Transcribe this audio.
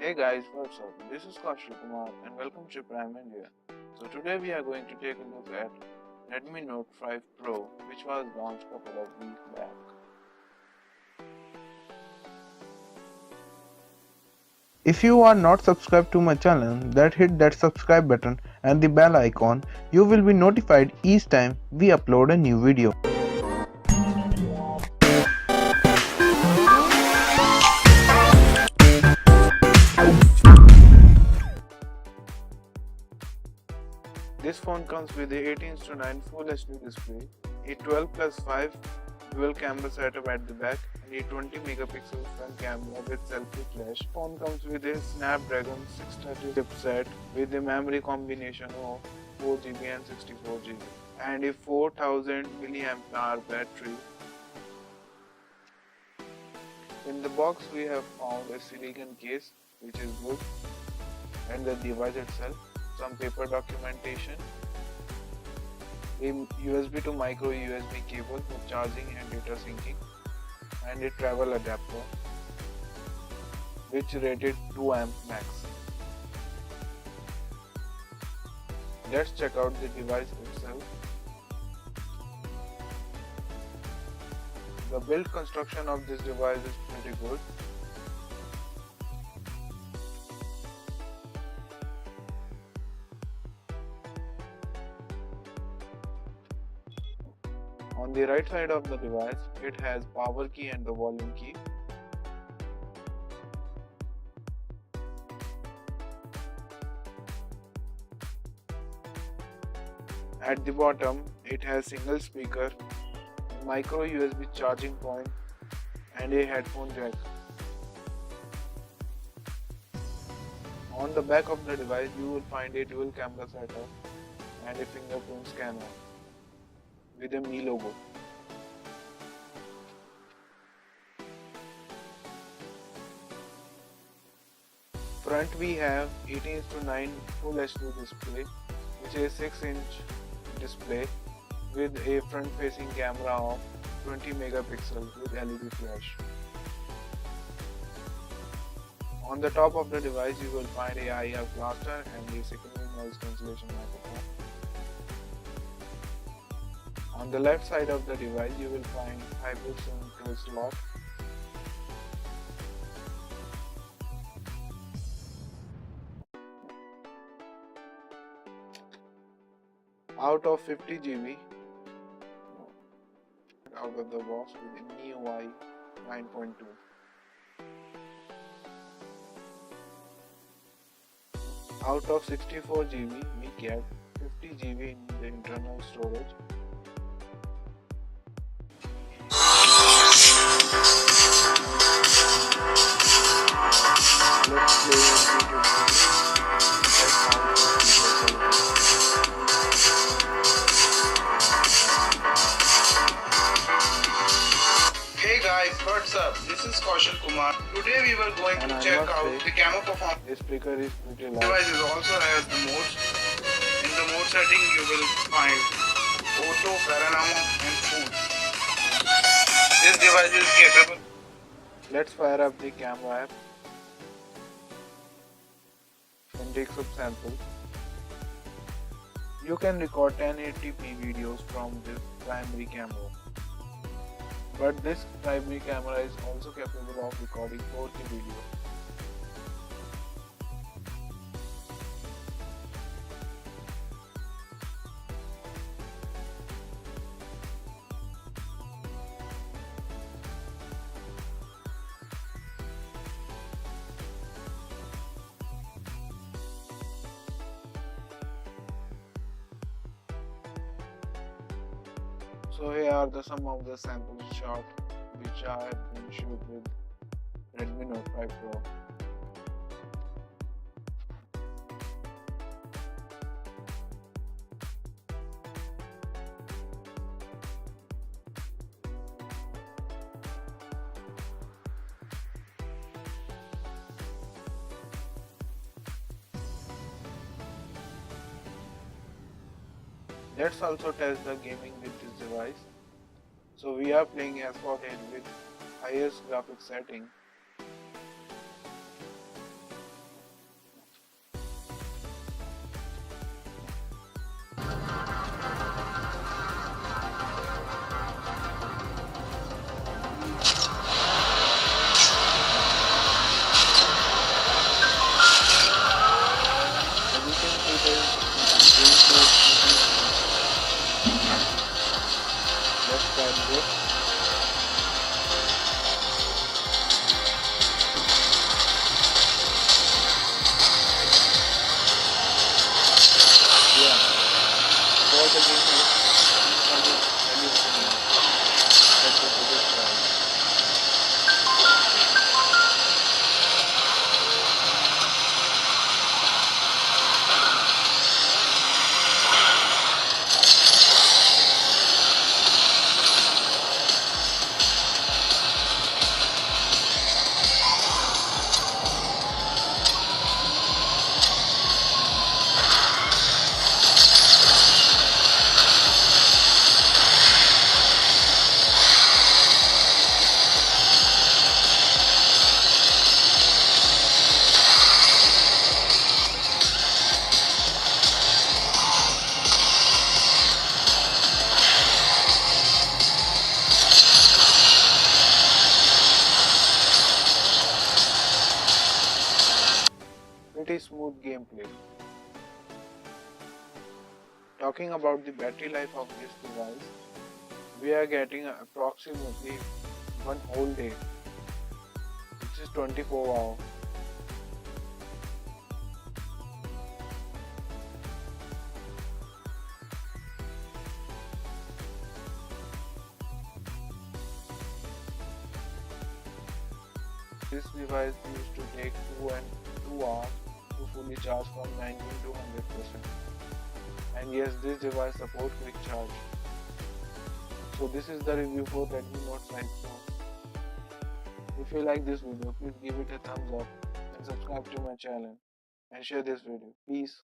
Hey guys, what's up? This is Kaushal Kumar and welcome to Prime India. So today we are going to take a look at Redmi Note 5 Pro, which was launched a couple of weeks back. If you are not subscribed to my channel, then hit that subscribe button and the bell icon. You will be notified each time we upload a new video. This phone comes with a 18:9 Full HD display, a 12 plus 5 dual camera setup at the back, and a 20 megapixel front camera with selfie flash. Phone comes with a Snapdragon 630 chipset with a memory combination of 4GB and 64GB and a 4000 mAh battery. In the box we have found a silicone case, which is good, and the device itself, some paper documentation, a USB to micro USB cable for charging and data syncing, and a travel adapter which rated 2 amp max. Let's check out the device itself. The build construction of this device is pretty good. On the right side of the device, it has power key and the volume key. At the bottom, it has single speaker, micro USB charging point, and a headphone jack. On the back of the device, you will find a dual camera setup and a fingerprint scanner with a Mi logo. Front we have 18:9 Full HD display, which is 6-inch display with a front-facing camera of 20 megapixels with LED flash. On the top of the device, you will find a IR blaster and a secondary noise cancellation microphone. On the left side of the device, you will find hybrid SIM slot. Out of 50GB, out of the box with a MIUI 9.2. Out of 64GB, we get 50GB in the internal storage. Let's play YouTube. Hey guys, what's up? This is Kaushal Kumar. Today we were going to check out the camera performance. This speaker is pretty The loud. device also has the modes. In the mode setting you will find auto, panorama and food. This device is capable. Let's fire up the camera app and take some samples. You can record 1080p videos from this primary camera. But this primary camera is also capable of recording 4K video. So here are some of the sample shots which I have been shoot with Redmi Note 5 Pro. Let's also test the gaming with this device. So we are playing S48 with highest graphics setting. the game is, please comment value of the game at the budget price. Pretty smooth gameplay. Talking about the battery life of this device, we are getting approximately one whole day, which is 24 hours. This device used to take 2 hours to fully charge from 19 to 100%. And yes, this device supports quick charge. So this is the review for Redmi Note 5 Pro. If you like this video, please give it a thumbs up and subscribe to my channel and share this video. Peace.